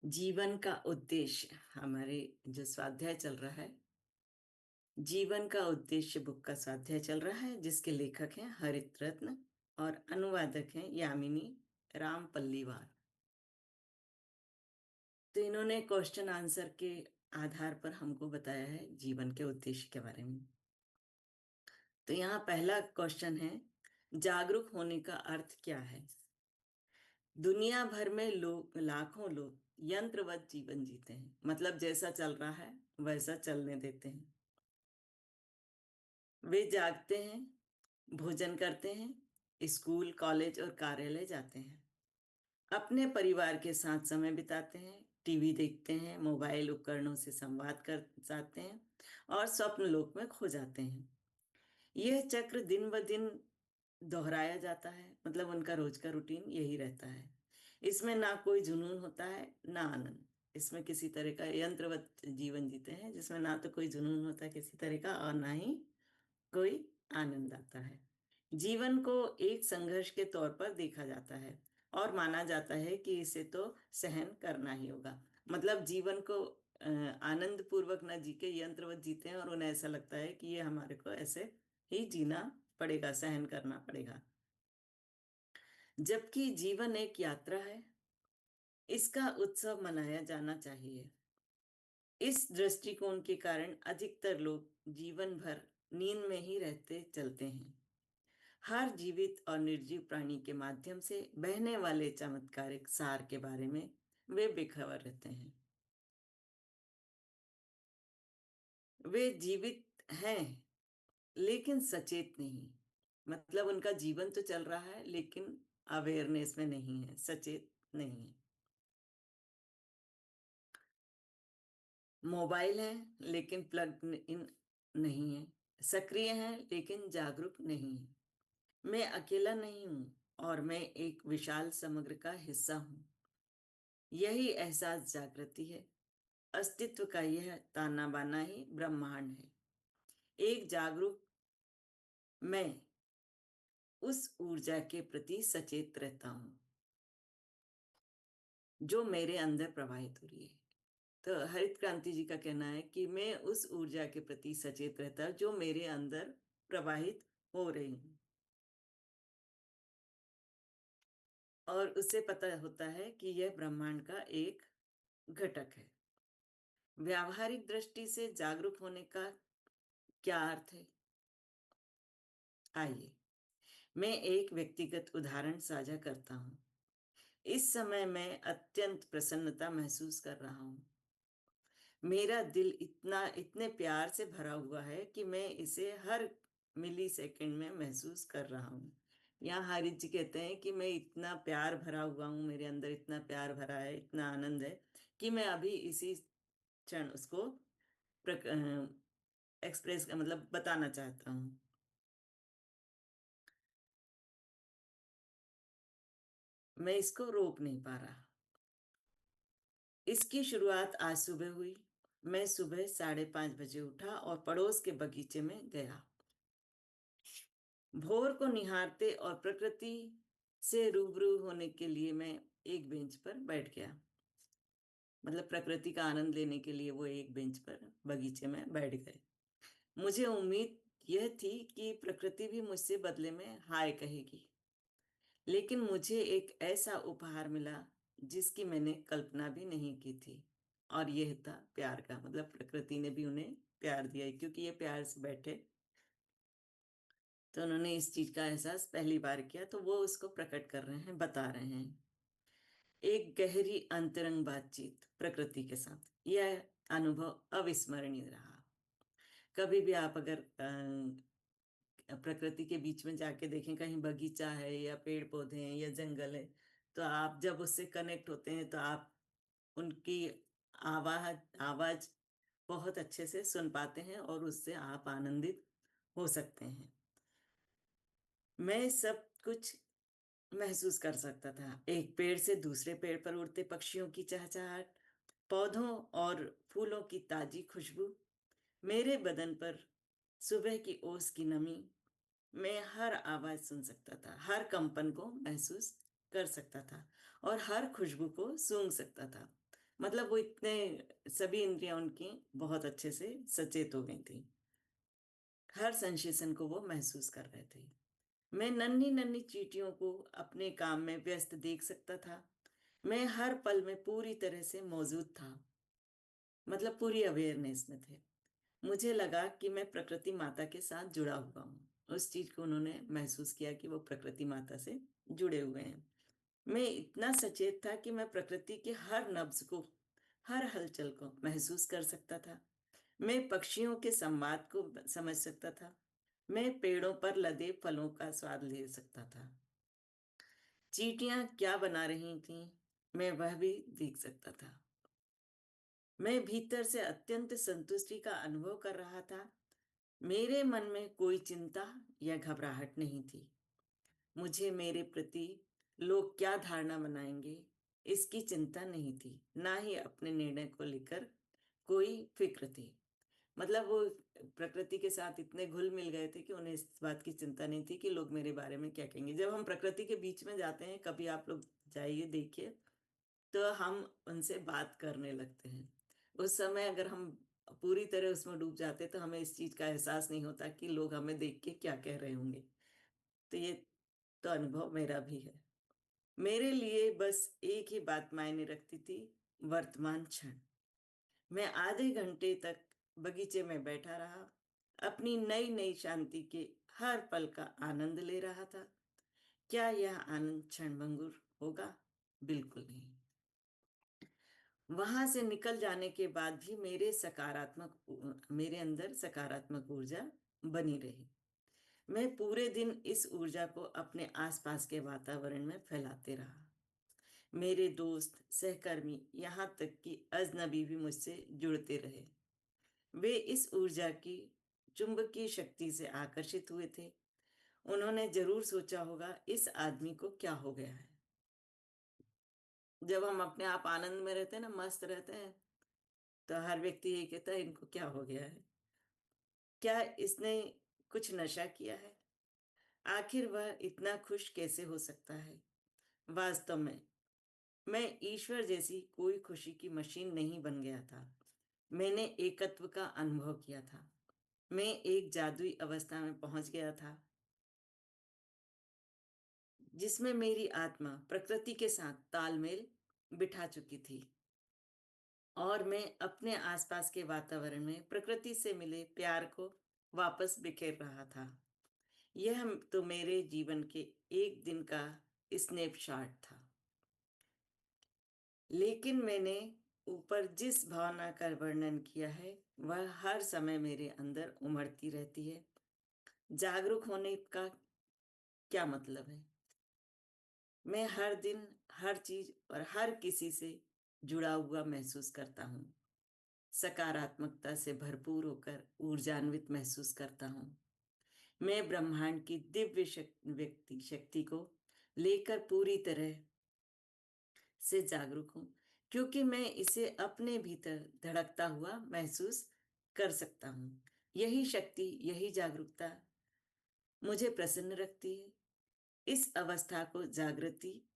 जीवन का उद्देश्य हमारे जो स्वाध्याय चल रहा है। जीवन का उद्देश्य बुक का स्वाध्याय चल रहा है, जिसके लेखक हैं हरित रत्न और अनुवादक हैं यामिनी राम पल्लीवाल। तो इन्होंने क्वेश्चन आंसर के आधार पर हमको बताया है जीवन के उद्देश्य के बारे में। तो यहाँ पहला क्वेश्चन है, जागरूक होने का अर्थ क्या है? दुनिया भर में लोग, लाखों लोग यंत्रवत जीवन जीते हैं, मतलब जैसा चल रहा है वैसा चलने देते हैं। वे जागते हैं, भोजन करते हैं, स्कूल, कॉलेज और कार्यालय जाते हैं, अपने परिवार के साथ समय बिताते हैं, टीवी देखते हैं, मोबाइल उपकरणों से संवाद कर जाते हैं और स्वप्न लोक में खो जाते हैं। यह चक्र दिन ब दिन दोहराया जाता है, मतलब उनका रोज का रूटीन यही रहता है। इसमें ना कोई जुनून होता है ना आनंद। इसमें किसी तरह का यंत्रवत जीवन जीते हैं, जिसमें ना तो कोई जुनून होता है किसी तरह का और ना ही कोई आनंद आता है। जीवन को एक संघर्ष के तौर पर देखा जाता है और माना जाता है कि इसे तो सहन करना ही होगा। मतलब जीवन को आनंद पूर्वक न जी के यंत्रवत जीते हैं और उन्हें ऐसा लगता है कि ये हमारे को ऐसे ही जीना पड़ेगा, सहन करना पड़ेगा। जबकि जीवन एक यात्रा है, इसका उत्सव मनाया जाना चाहिए। इस दृष्टिकोण के कारण अधिकतर लोग जीवन भर नींद में ही रहते चलते हैं। हर जीवित और निर्जीव प्राणी के माध्यम से बहने वाले चमत्कारिक सार के बारे में वे बेखबर रहते हैं। वे जीवित हैं लेकिन सचेत नहीं। मतलब उनका जीवन तो चल रहा है लेकिन अवेयरनेस में नहीं है, सचेत नहीं है। मोबाइल है लेकिन प्लग इन नहीं है, सक्रिय हैं लेकिन जागरूक नहीं है। मैं अकेला नहीं हूं और मैं एक विशाल समग्र का हिस्सा हूं। यही एहसास जागृति है। अस्तित्व का यह ताना बाना ही ब्रह्मांड है। एक जागरूक मैं उस ऊर्जा के प्रति सचेत रहता हूं जो मेरे अंदर प्रवाहित हो रही है। तो हरित क्रांति जी का कहना है कि मैं उस ऊर्जा के प्रति सचेत रहता जो मेरे अंदर प्रवाहित हो रही हूं, और उससे पता होता है कि यह ब्रह्मांड का एक घटक है। व्यावहारिक दृष्टि से जागरूक होने का क्या अर्थ है? आइए मैं एक व्यक्तिगत उदाहरण साझा करता हूँ। इस समय मैं अत्यंत प्रसन्नता महसूस कर रहा हूँ। मेरा दिल इतने प्यार से भरा हुआ है कि मैं इसे हर मिली सेकेंड में महसूस कर रहा हूँ। यहाँ हरित जी कहते हैं कि मैं इतना प्यार भरा हुआ हूँ, मेरे अंदर इतना प्यार भरा है, इतना आनंद है कि मैं अभी इसी क्षण उसको एक्सप्रेस मतलब बताना चाहता हूँ। मैं इसको रोक नहीं पा रहा। इसकी शुरुआत आज सुबह हुई। मैं सुबह 5:30 बजे उठा और पड़ोस के बगीचे में गया। भोर को निहारते और प्रकृति से रूबरू होने के लिए मैं एक बेंच पर बैठ गया। मतलब प्रकृति का आनंद लेने के लिए वो एक बेंच पर बगीचे में बैठ गए। मुझे उम्मीद यह थी कि प्रकृति भी मुझसे बदले में हाय कहेगी, लेकिन मुझे एक ऐसा उपहार मिला जिसकी मैंने कल्पना भी नहीं की थी, और यह था प्यार का। मतलब प्रकृति ने भी उन्हें प्यार दिया, क्योंकि ये प्यार से बैठे, तो उन्होंने इस चीज का एहसास पहली बार किया, तो वो उसको प्रकट कर रहे हैं, बता रहे हैं। एक गहरी अंतरंग बातचीत प्रकृति के साथ, यह अनुभव अविस्मरणीय रहा। कभी भी आप अगर प्रकृति के बीच में जाके देखें, कहीं बगीचा है या पेड़ पौधे हैं या जंगल है, तो आप जब उससे कनेक्ट होते हैं तो आप उनकी आवाज आवाज बहुत अच्छे से सुन पाते हैं और उससे आप आनंदित हो सकते हैं। मैं सब कुछ महसूस कर सकता था। एक पेड़ से दूसरे पेड़ पर उड़ते पक्षियों की चहचहाट, पौधों और फूलों की ताजी खुशबू, मेरे बदन पर सुबह की ओस की नमी। मैं हर आवाज सुन सकता था, हर कंपन को महसूस कर सकता था और हर खुशबू को सूंघ सकता था। मतलब वो इतने सभी इंद्रियाँ उनकी बहुत अच्छे से सचेत हो गई थी। हर सेंसेशन को वो महसूस कर रहे थे। मैं नन्ही-नन्ही चींटियों को अपने काम में व्यस्त देख सकता था। मैं हर पल में पूरी तरह से मौजूद था, मतलब पूरी अवेयरनेस में थे। मुझे लगा कि मैं प्रकृति माता के साथ जुड़ा हुआ हूँ। उस चीज़ को उन्होंने महसूस किया कि वो प्रकृति माता से जुड़े हुए हैं। मैं इतना सचेत था कि मैं प्रकृति के हर नब्ज़ को, हर हलचल को महसूस कर सकता था। मैं पक्षियों के संवाद को समझ सकता था। मैं पेड़ों पर लदे फलों का स्वाद ले सकता था। चींटियाँ क्या बना रही थीं, मैं वह भी देख सकता था। मैं भीतर से अत्यंत संतुष्टि का अनुभव कर रहा था। मेरे मन में कोई चिंता या घबराहट नहीं थी। मुझे मेरे प्रति लोग क्या धारणा बनाएंगे, इसकी चिंता नहीं थी। ना ही अपने निर्णय को लेकर कोई फ़िक्र थी। मतलब वो प्रकृति के साथ इतने घुल-मिल गए थे कि उन्हें इस बात की चिंता नहीं थी कि लोग मेरे बारे में क्या कहेंगे। जब हम प्रकृति के बीच में जाते हैं, कभी आप लोग जाइए, देखिए, तो हम उनसे बात करने लगते हैं। उस समय अगर हम पूरी तरह उसमें डूब जाते, तो हमें इस चीज़ का एहसास नहीं होता कि लोग हमें देख के क्या कह रहे होंगे। तो ये तो अनुभव मेरा भी है। मेरे लिए बस एक ही बात मायने रखती थी, वर्तमान क्षण। मैं आधे घंटे तक बगीचे में बैठा रहा, अपनी नई-नई शांति के हर पल का आनंद ले रहा था। क्या यह आनंद क्षणभंगुर होगा? बिल्कुल नहीं। वहाँ से निकल जाने के बाद भी मेरे अंदर सकारात्मक ऊर्जा बनी रही। मैं पूरे दिन इस ऊर्जा को अपने आसपास के वातावरण में फैलाते रहा। मेरे दोस्त, सहकर्मी, यहाँ तक कि अजनबी भी मुझसे जुड़ते रहे। वे इस ऊर्जा की चुंबकीय शक्ति से आकर्षित हुए थे। उन्होंने ज़रूर सोचा होगा, इस आदमी को क्या हो गया है? जब हम अपने आप आनंद में रहते हैं ना, मस्त रहते हैं, तो हर व्यक्ति यही कहता है, इनको क्या हो गया है? क्या इसने कुछ नशा किया है? आखिर वह इतना खुश कैसे हो सकता है? वास्तव में मैं ईश्वर जैसी कोई खुशी की मशीन नहीं बन गया था। मैंने एकत्व का अनुभव किया था। मैं एक जादुई अवस्था में पहुंच गया था, जिसमें मेरी आत्मा प्रकृति के साथ तालमेल बिठा चुकी थी और मैं अपने आसपास के वातावरण में प्रकृति से मिले प्यार को वापस बिखेर रहा था। यह तो मेरे जीवन के एक दिन का स्नैपशॉट था। लेकिन मैंने ऊपर जिस भावना का वर्णन किया है, वह हर समय मेरे अंदर उमड़ती रहती है। जागरूक होने का क्या मतलब है? मैं हर दिन, हर चीज़ और हर किसी से जुड़ा हुआ महसूस करता हूँ। सकारात्मकता से भरपूर होकर ऊर्जान्वित महसूस करता हूँ। मैं ब्रह्मांड की दिव्य शक्ति को लेकर पूरी तरह से जागरूक हूँ, क्योंकि मैं इसे अपने भीतर धड़कता हुआ महसूस कर सकता हूँ। यही शक्ति, यही जागरूकता मुझे प्रसन्न रखती है। इस अवस्था को जागृति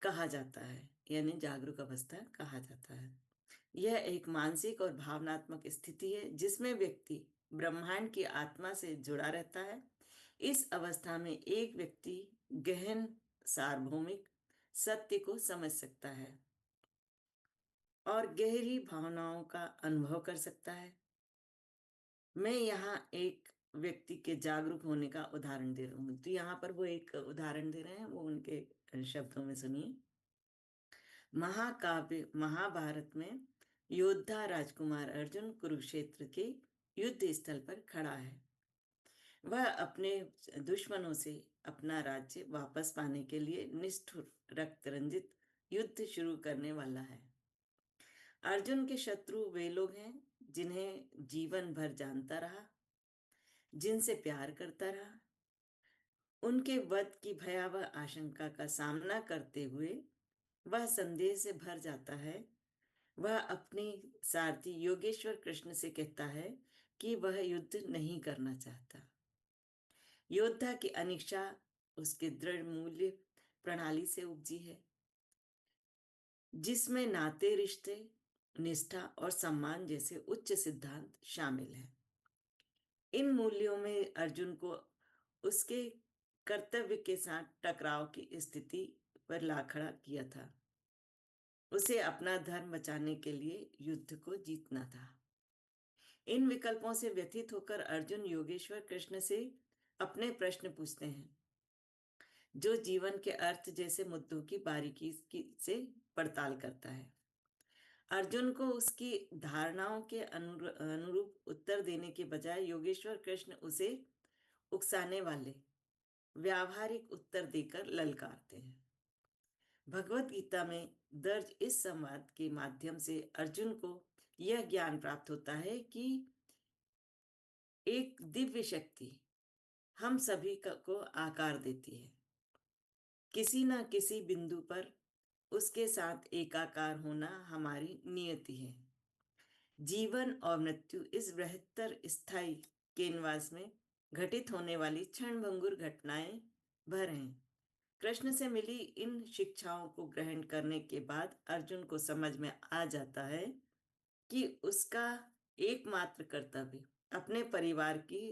कहा जाता है, यानी जागरूक अवस्था कहा जाता है। यह एक मानसिक और भावनात्मक स्थिति है, जिसमें व्यक्ति ब्रह्मांड की आत्मा से जुड़ा रहता है। इस अवस्था में एक व्यक्ति गहन सार्वभौमिक सत्य को समझ सकता है और गहरी भावनाओं का अनुभव कर सकता है। मैं यहाँ एक व्यक्ति के जागरूक होने का उदाहरण दे रहा हूँ। तो यहाँ पर वो एक उदाहरण दे रहे हैं, वो उनके शब्दों में सुनिए। महाकाव्य महाभारत में योद्धा राजकुमार अर्जुन कुरुक्षेत्र के युद्ध स्थल पर खड़ा है। वह अपने दुश्मनों से अपना राज्य वापस पाने के लिए निष्ठुर रक्त रंजित युद्ध शुरू करने वाला है। अर्जुन के शत्रु वे लोग हैं जिन्हें जीवन भर जानता रहा, जिनसे प्यार करता रहा। उनके वध की भयावह आशंका का सामना करते हुए वह संदेह से भर जाता है। वह अपने सारथी योगेश्वर कृष्ण से कहता है कि वह युद्ध नहीं करना चाहता। योद्धा की अनिच्छा उसके दृढ़ मूल्य प्रणाली से उपजी है। जिसमें नाते रिश्ते, निष्ठा और सम्मान जैसे उच्च सिद्धांत शामिल हैं। इन मूल्यों में अर्जुन को उसके कर्तव्य के साथ टकराव की स्थिति पर ला खड़ा किया था। उसे अपना धर्म बचाने के लिए युद्ध को जीतना था। इन विकल्पों से व्यथित होकर अर्जुन योगेश्वर कृष्ण से अपने प्रश्न पूछते हैं, जो जीवन के अर्थ जैसे मुद्दों की से पड़ताल करता है। अर्जुन को उसकी धारणाओं के अनुरूप उत्तर देने के बजाय योगेश्वर कृष्ण उसे उकसाने वाले व्यावहारिक उत्तर देकर ललकारते हैं। भगवत गीता में दर्ज इस संवाद के माध्यम से अर्जुन को यह ज्ञान प्राप्त होता है कि एक दिव्य शक्ति हम सभी को आकार देती है। किसी न किसी बिंदु पर उसके साथ एकाकार होना हमारी नियति है। जीवन और मृत्यु इस बृहत्तर स्थायी कैनवास में घटित होने वाली क्षणभंगुर घटनाएं भर हैं। कृष्ण से मिली इन शिक्षाओं को ग्रहण करने के बाद अर्जुन को समझ में आ जाता है कि उसका एकमात्र कर्तव्य अपने परिवार की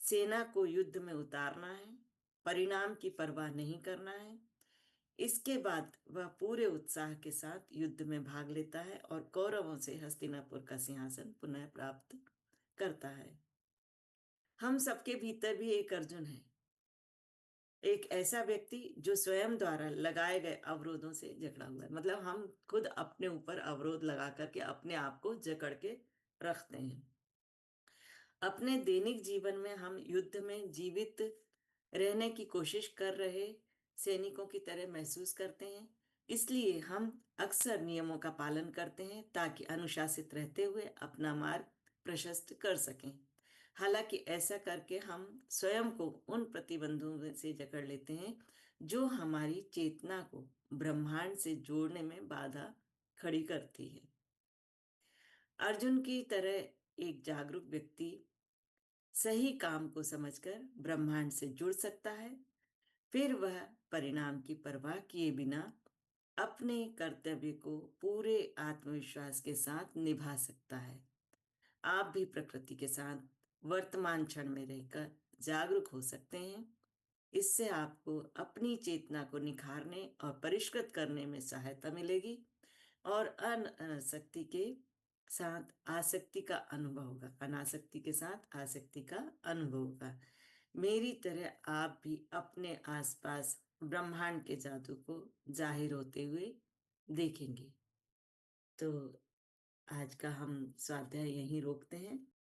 सेना को युद्ध में उतारना है, परिणाम की परवाह नहीं करना है। इसके बाद वह पूरे उत्साह के साथ युद्ध में भाग लेता है और कौरवों से हस्तिनापुर का सिंहासन पुनः प्राप्त करता है। हम सबके भीतर भी एक अर्जुन है, एक ऐसा व्यक्ति जो स्वयं द्वारा लगाए गए अवरोधों से जकड़ा हुआ है। मतलब हम खुद अपने ऊपर अवरोध लगा करके अपने आप को जकड़ के रखते हैं। अपने दैनिक जीवन में हम युद्ध में जीवित रहने की कोशिश कर रहे सैनिकों की तरह महसूस करते हैं। इसलिए हम अक्सर नियमों का पालन करते हैं ताकि अनुशासित रहते हुए अपना मार्ग प्रशस्त कर सकें। हालांकि ऐसा करके हम स्वयं को उन प्रतिबंधों से जकड़ लेते हैं जो हमारी चेतना को ब्रह्मांड से जोड़ने में बाधा खड़ी करती है। अर्जुन की तरह एक जागरूक व्यक्ति सही काम को समझकर ब्रह्मांड से जुड़ सकता है। फिर वह परिणाम की परवाह किए बिना अपने कर्तव्य को पूरे आत्मविश्वास के साथ निभा सकता है। आप भी प्रकृति के साथ वर्तमान क्षण में रहकर जागरूक हो सकते हैं। इससे आपको अपनी चेतना को निखारने और परिष्कृत करने में सहायता मिलेगी और अनासक्ति के साथ आसक्ति का अनुभव होगा। अनासक्ति के साथ आसक्ति का अनुभव होगा। मेरी तरह आप भी अपने आसपास ब्रह्मांड के जादू को जाहिर होते हुए देखेंगे। तो आज का हम स्वाध्याय यहीं रोकते हैं।